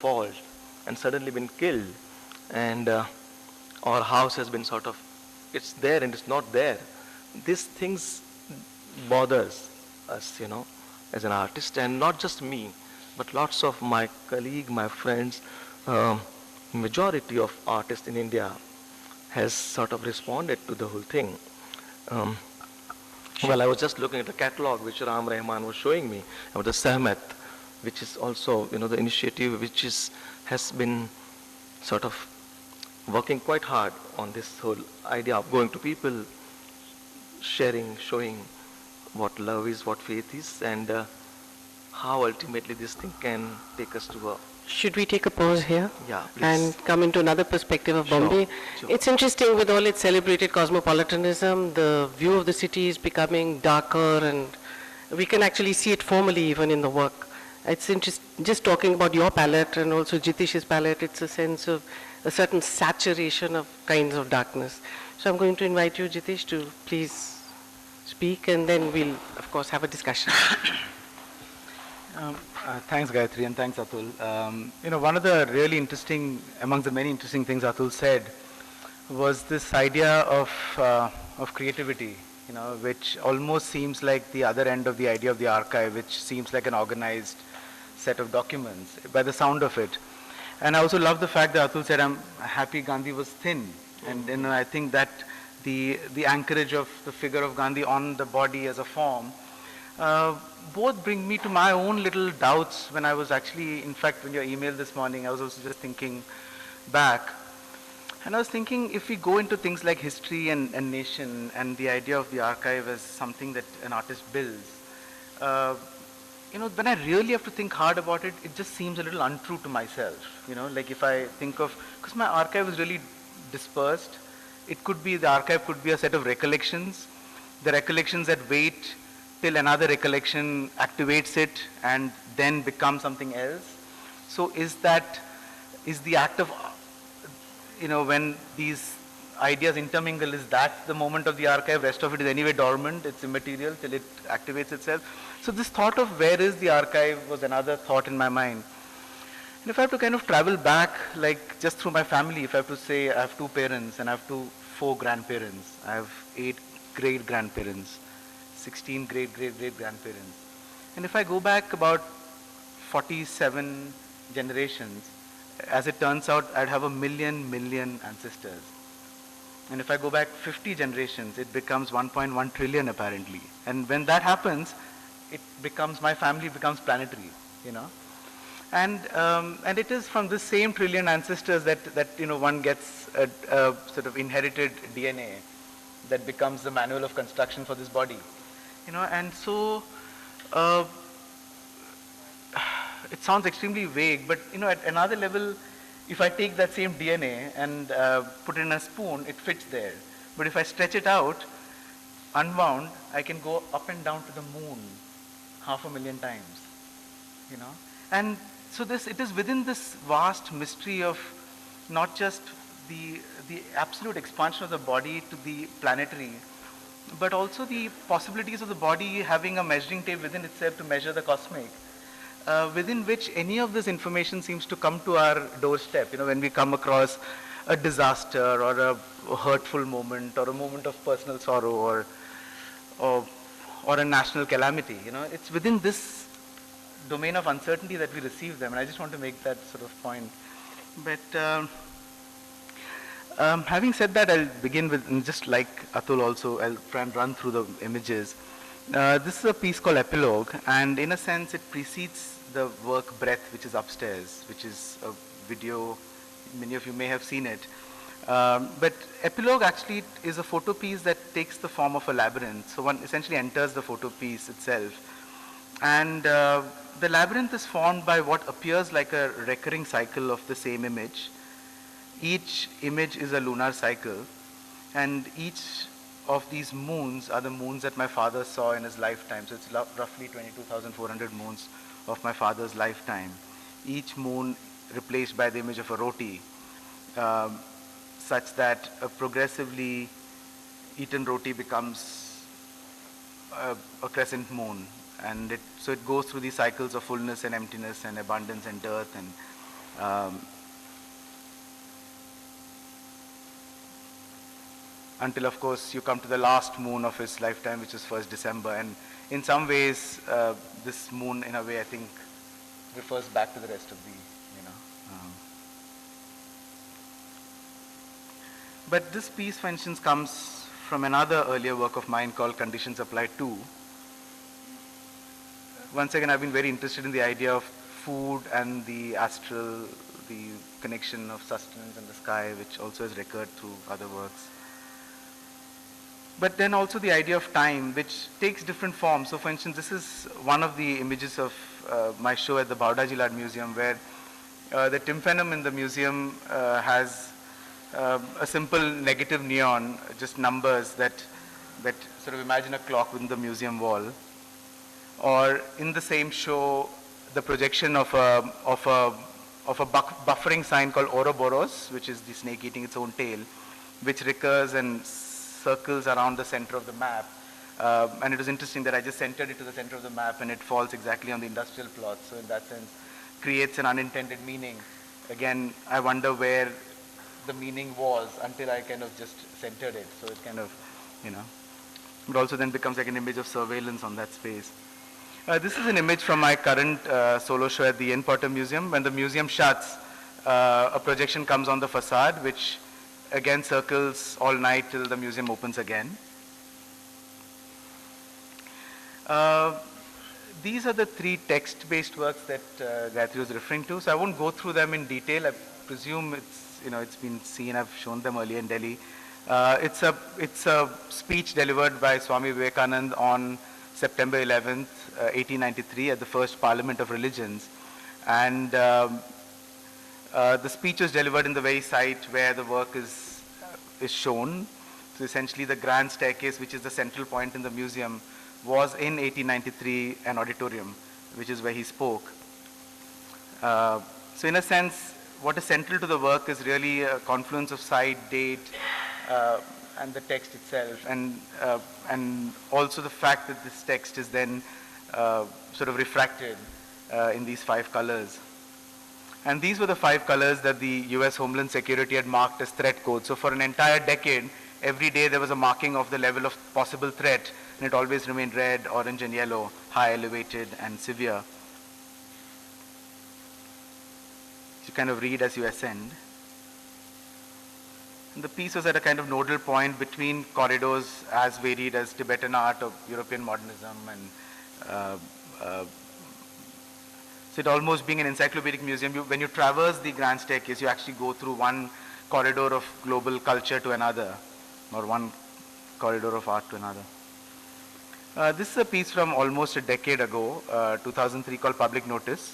appalled and suddenly been killed, and our house has been sort of, it's there and it's not there. These things bothers us, as an artist, and not just me, but lots of my colleague, my friends, um, majority of artists in India has sort of responded to the whole thing. Um, well, I was just looking at the catalog which Ram Rahman was showing me about the Sahmat, which is also, the initiative which has been sort of working quite hard on this whole idea of going to people, sharing, showing what love is, what faith is, and how ultimately this thing can take us to a, Should we take a pause here? yeah, please. And come into another perspective of Sure, Bombay? sure. It's interesting, with all its celebrated cosmopolitanism, the view of the city is becoming darker, and we can actually see it formally even in the work. It's just talking about your palette and also Jitish's palette, it's a sense of a certain saturation of kinds of darkness. So I'm going to invite you, Jitish, to please speak, and then we'll, of course, have a discussion. Thanks, Gayatri, and thanks, Atul. One of the really interesting, amongst the many interesting things Atul said, was this idea of creativity, which almost seems like the other end of the idea of the archive, which seems like an organized set of documents, by the sound of it. And I also love the fact that Atul said, I'm happy Gandhi was thin. And I think that the anchorage of the figure of Gandhi on the body as a form, both bring me to my own little doubts when I was actually, in fact, when your email this morning, I was also just thinking back. And I was thinking, if we go into things like history and nation and the idea of the archive as something that an artist builds, when I really have to think hard about it, it just seems a little untrue to myself. Like if I think of, because my archive is really dispersed, the archive could be a set of recollections, the recollections that wait till another recollection activates it and then becomes something else. So is the act of, when these ideas intermingle, is that the moment of the archive? Rest of it is anyway dormant, it's immaterial till it activates itself. So this thought of where is the archive was another thought in my mind. And if I have to kind of travel back, like just through my family, if I have to say I have 2 parents and I have 4 grandparents, I have 8 great-grandparents, 16 great-great-great-grandparents. And if I go back about 47 generations, as it turns out, I'd have 1 million ancestors. And if I go back 50 generations, it becomes 1.1 trillion apparently. And when that happens, my family becomes planetary, And it is from this same trillion ancestors that one gets a sort of inherited DNA that becomes the manual of construction for this body. And so it sounds extremely vague, but at another level, if I take that same DNA and put it in a spoon, it fits there. But if I stretch it out, unwound, I can go up and down to the moon 500,000 times. And so it is within this vast mystery of not just the absolute expansion of the body to the planetary, but also the possibilities of the body having a measuring tape within itself to measure the cosmic, within which any of this information seems to come to our doorstep, when we come across a disaster or a hurtful moment or a moment of personal sorrow or a national calamity. It's within this domain of uncertainty that we receive them, and I just want to make that sort of point. But having said that, I'll begin with, and just like Atul also, I'll try and run through the images. This is a piece called Epilogue, and in a sense it precedes the work Breath, which is upstairs, which is a video, many of you may have seen it. But Epilogue actually is a photo piece that takes the form of a labyrinth. So one essentially enters the photo piece itself. And the labyrinth is formed by what appears like a recurring cycle of the same image. Each image is a lunar cycle, and each of these moons are the moons that my father saw in his lifetime. So it's roughly 22,400 moons of my father's lifetime. Each moon replaced by the image of a roti, such that a progressively eaten roti becomes a crescent moon. And so it goes through these cycles of fullness and emptiness and abundance and dearth. Um, until, of course, you come to the last moon of his lifetime, which is 1st December. And in some ways, this moon, in a way, I think, refers back to the rest of the, you know. But this piece, for instance, comes from another earlier work of mine called Conditions Apply 2. Once again, I've been very interested in the idea of food and the astral, the connection of sustenance and the sky, which also has recurred through other works. But then also the idea of time, which takes different forms. So for instance, this is one of the images of my show at the Baudaji Art Museum, where the tympanum in the museum has a simple negative neon, just numbers that sort of imagine a clock within the museum wall. Or in the same show, the projection of a buffering sign called Ouroboros, which is the snake eating its own tail, which recurs and circles around the center of the map. And it was interesting that I just centered it to the center of the map, and it falls exactly on the industrial plot. So in that sense, creates an unintended meaning. Again, I wonder where the meaning was until I kind of just centered it. So it kind of, you know, it also then becomes like an image of surveillance on that space. This is an image from my current solo show at the Ian Potter Museum. When the museum shuts, a projection comes on the facade, which again circles all night till the museum opens again. These are the 3 text-based works that Gayatri was referring to. So I won't go through them in detail. I presume it's been seen. I've shown them earlier in Delhi. It's a speech delivered by Swami Vivekananda on September 11th, 1893 at the first Parliament of Religions. And the speech was delivered in the very site where the work is shown. So essentially the grand staircase, which is the central point in the museum, was in 1893 an auditorium, which is where he spoke. So in a sense, what is central to the work is really a confluence of site, date, and the text itself, and also the fact that this text is then sort of refracted in these 5 colors. And these were the 5 colors that the US Homeland Security had marked as threat codes. So for an entire decade, every day there was a marking of the level of possible threat, and it always remained red, orange, and yellow, high, elevated, and severe. You kind of read as you ascend. And the piece was at a kind of nodal point between corridors as varied as Tibetan art or European modernism, and so it almost being an encyclopedic museum. When you traverse the grand staircase, you actually go through one corridor of global culture to another, or one corridor of art to another. This is a piece from almost a decade ago, 2003, called Public Notice,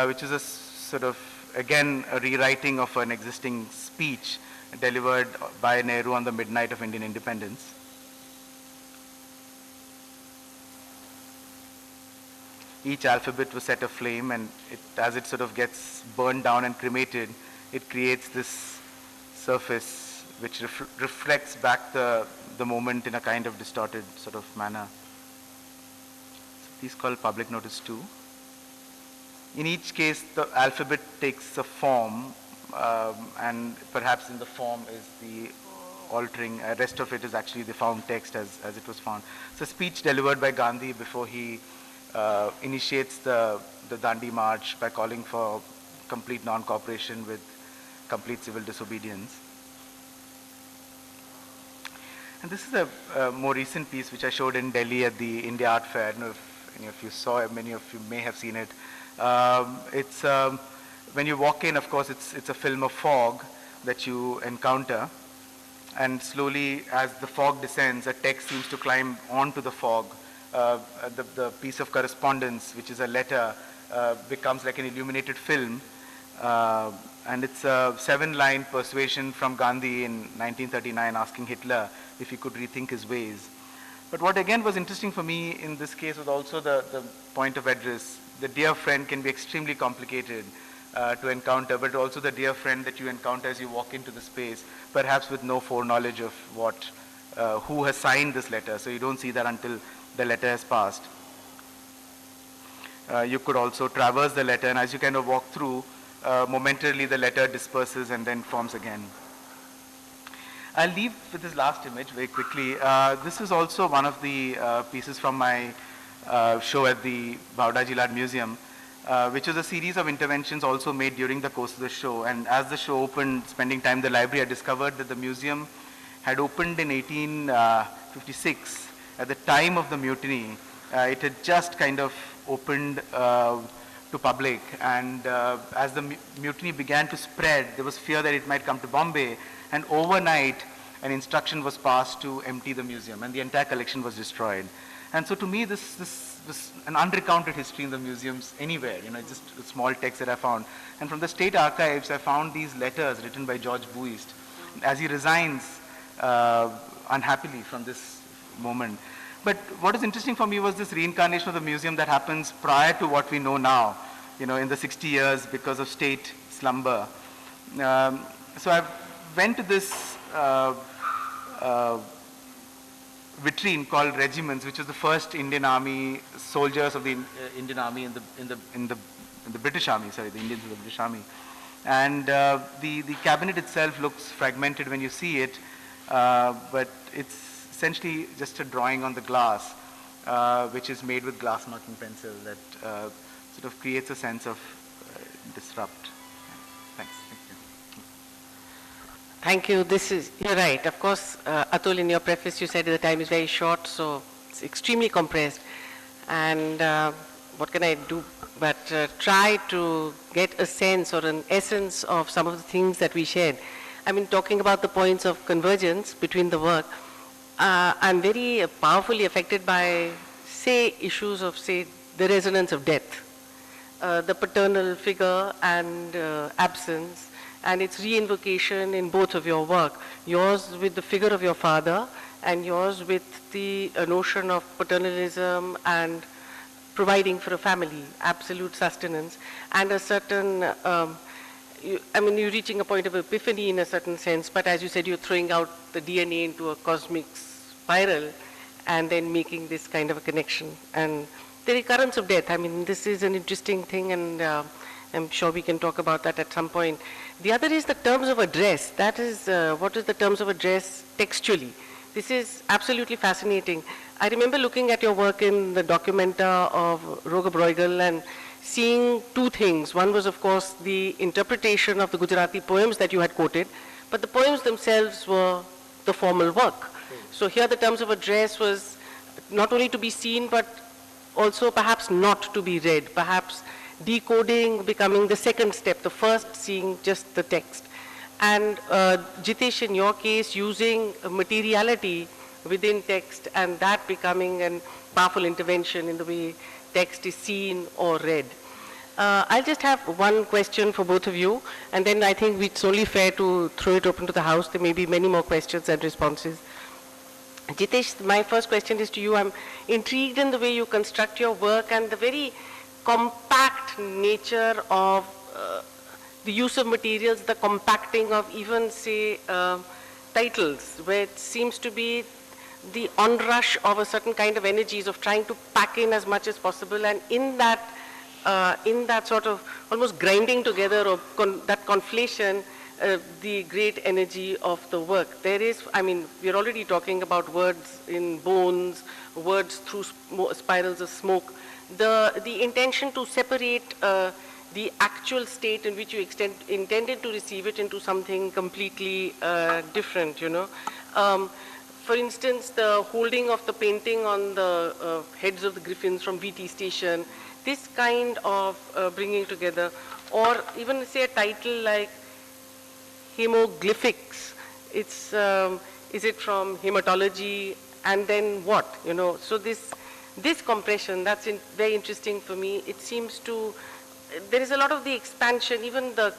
which is a sort of, again, a rewriting of an existing speech delivered by Nehru on the midnight of Indian independence. Each alphabet was set aflame, and as it sort of gets burned down and cremated, it creates this surface which reflects back the moment in a kind of distorted sort of manner. So piece called Public Notice 2. In each case, the alphabet takes a form, and perhaps in the form is the altering, rest of it is actually the found text as it was found. It's a speech delivered by Gandhi before he initiates the Dandi March by calling for complete non-cooperation with complete civil disobedience. And this is a more recent piece which I showed in Delhi at the India Art Fair. I don't know if any of you saw it, many of you may have seen it. It's when you walk in, of course, it's a film of fog that you encounter, and slowly as the fog descends, a text seems to climb onto the fog. The piece of correspondence, which is a letter, becomes like an illuminated film, and it's a 7-line persuasion from Gandhi in 1939 asking Hitler if he could rethink his ways. But what again was interesting for me in this case was also the point of address. The dear friend can be extremely complicated to encounter, but also the dear friend that you encounter as you walk into the space, perhaps with no foreknowledge of who has signed this letter. So you don't see that until the letter has passed. You could also traverse the letter, and as you kind of walk through, momentarily the letter disperses and then forms again. I'll leave with this last image very quickly. This is also one of the pieces from my show at the Bauda Jilad Museum, which was a series of interventions also made during the course of the show. And as the show opened, spending time in the library, I discovered that the museum had opened in 1856. At the time of the mutiny, it had just kind of opened to public. And as the mutiny began to spread, there was fear that it might come to Bombay. And overnight, an instruction was passed to empty the museum, and the entire collection was destroyed. And so to me, this was an unrecounted history in the museums anywhere, just a small text that I found. And from the state archives, I found these letters written by George Buist as he resigns unhappily from this moment. But what is interesting for me was this reincarnation of the museum that happens prior to what we know now, in the 60 years because of state slumber. So I went to this vitrine called Regiments, which was the first Indian Army soldiers of the Indian Army in the British Army. Sorry, the Indians of the British Army. And the cabinet itself looks fragmented when you see it, but it's essentially just a drawing on the glass, which is made with glass marking pencil that sort of creates a sense of disrupt. Thanks. Thank you. Thank you. You're right. Of course, Atul, in your preface, you said the time is very short, so it's extremely compressed. And what can I do but try to get a sense or an essence of some of the things that we shared. I mean, talking about the points of convergence between the work, I'm very powerfully affected by, say, issues of, say, the resonance of death, the paternal figure and absence, and its reinvocation in both of your work. Yours with the figure of your father, and yours with the notion of paternalism and providing for a family, absolute sustenance, and a certain, you're reaching a point of epiphany in a certain sense, but as you said, you're throwing out the DNA into a cosmic spiral and then making this kind of a connection. And the recurrence of death, I mean, this is an interesting thing, and I'm sure we can talk about that at some point. The other is the terms of address. That is, what is the terms of address textually? This is absolutely fascinating. I remember looking at your work in the Documenta of Roger Bruegel and seeing two things. One was, of course, the interpretation of the Gujarati poems that you had quoted, but the poems themselves were the formal work. So here the terms of address was not only to be seen, but also perhaps not to be read, perhaps decoding becoming the second step, the first seeing just the text. And Jitesh, in your case, using materiality within text and that becoming a powerful intervention in the way text is seen or read. I'll just have one question for both of you, and then I think it's only fair to throw it open to the house. There may be many more questions and responses. Jitesh, my first question is to you. I'm intrigued in the way you construct your work and the very compact nature of the use of materials, the compacting of even, say, titles, where it seems to be the onrush of a certain kind of energies of trying to pack in as much as possible, and in that sort of almost grinding together of that conflation, the great energy of the work. There is, I mean, we're already talking about words in bones, words through spirals of smoke. The intention to separate the actual state in which you intended to receive it into something completely different, For instance, the holding of the painting on the heads of the griffins from VT Station, this kind of bringing together, or even say a title like Hemoglyphics. It's, is it from hematology and then what, So this compression, that's very interesting for me. It seems to, there is a lot of the expansion, even the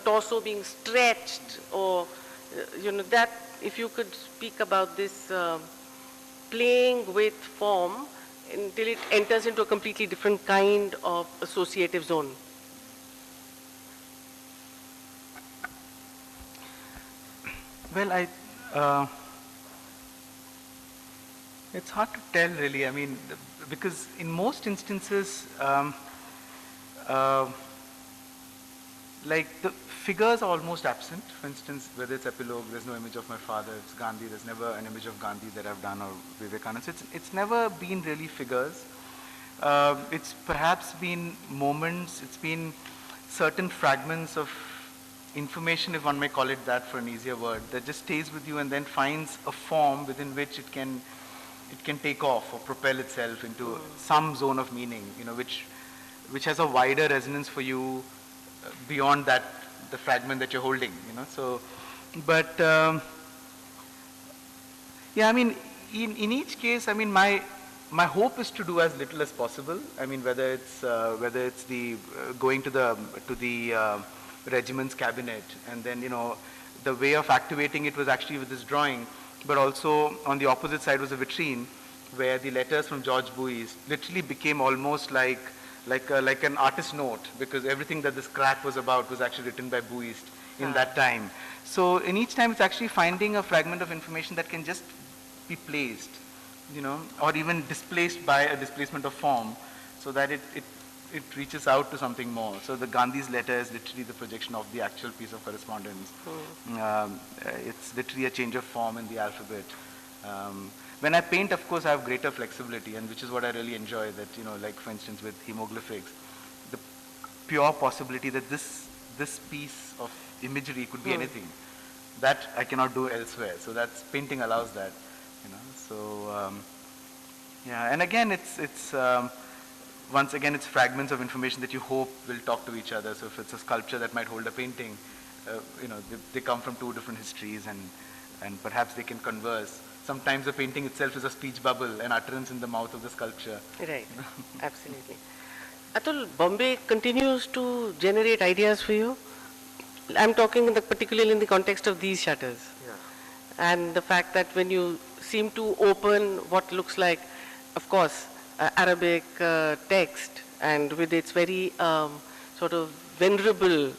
torso being stretched, or, that, if you could speak about this playing with form until it enters into a completely different kind of associative zone. Well, it's hard to tell really. I mean, because in most instances, like the figures are almost absent. For instance, whether it's epilogue, there's no image of my father. If it's Gandhi, there's never an image of Gandhi that I've done, or Vivekananda. So it's never been really figures. It's perhaps been moments, it's been certain fragments of information, if one may call it that for an easier word, that just stays with you and then finds a form within which it can take off or propel itself into some zone of meaning, which has a wider resonance for you beyond that, the fragment that you're holding, So, but yeah, I mean, in each case, I mean, my hope is to do as little as possible. I mean, whether it's the going to the regiment's cabinet, and then the way of activating it was actually with this drawing, but also on the opposite side was a vitrine where the letters from George Buis literally became almost like an artist's note, because everything that this crack was about was actually written by Buis in that time. So in each time it's actually finding a fragment of information that can just be placed, or even displaced by a displacement of form, so that it reaches out to something more. So the Gandhi's letter is literally the projection of the actual piece of correspondence. It's literally a change of form in the alphabet. When I paint, of course, I have greater flexibility, and which is what I really enjoy, that, like for instance with hieroglyphics, the pure possibility that this piece of imagery could be anything. That I cannot do elsewhere. So that's, painting allows that, So, yeah, and again, it's once again, it's fragments of information that you hope will talk to each other. So if it's a sculpture that might hold a painting, they come from two different histories, and perhaps they can converse. Sometimes the painting itself is a speech bubble, an utterance in the mouth of the sculpture. Right, absolutely. Atul, Bombay continues to generate ideas for you? I'm talking particularly in the context of these shutters. Yeah. And the fact that when you seem to open what looks like, of course, Arabic text, and with its very sort of venerable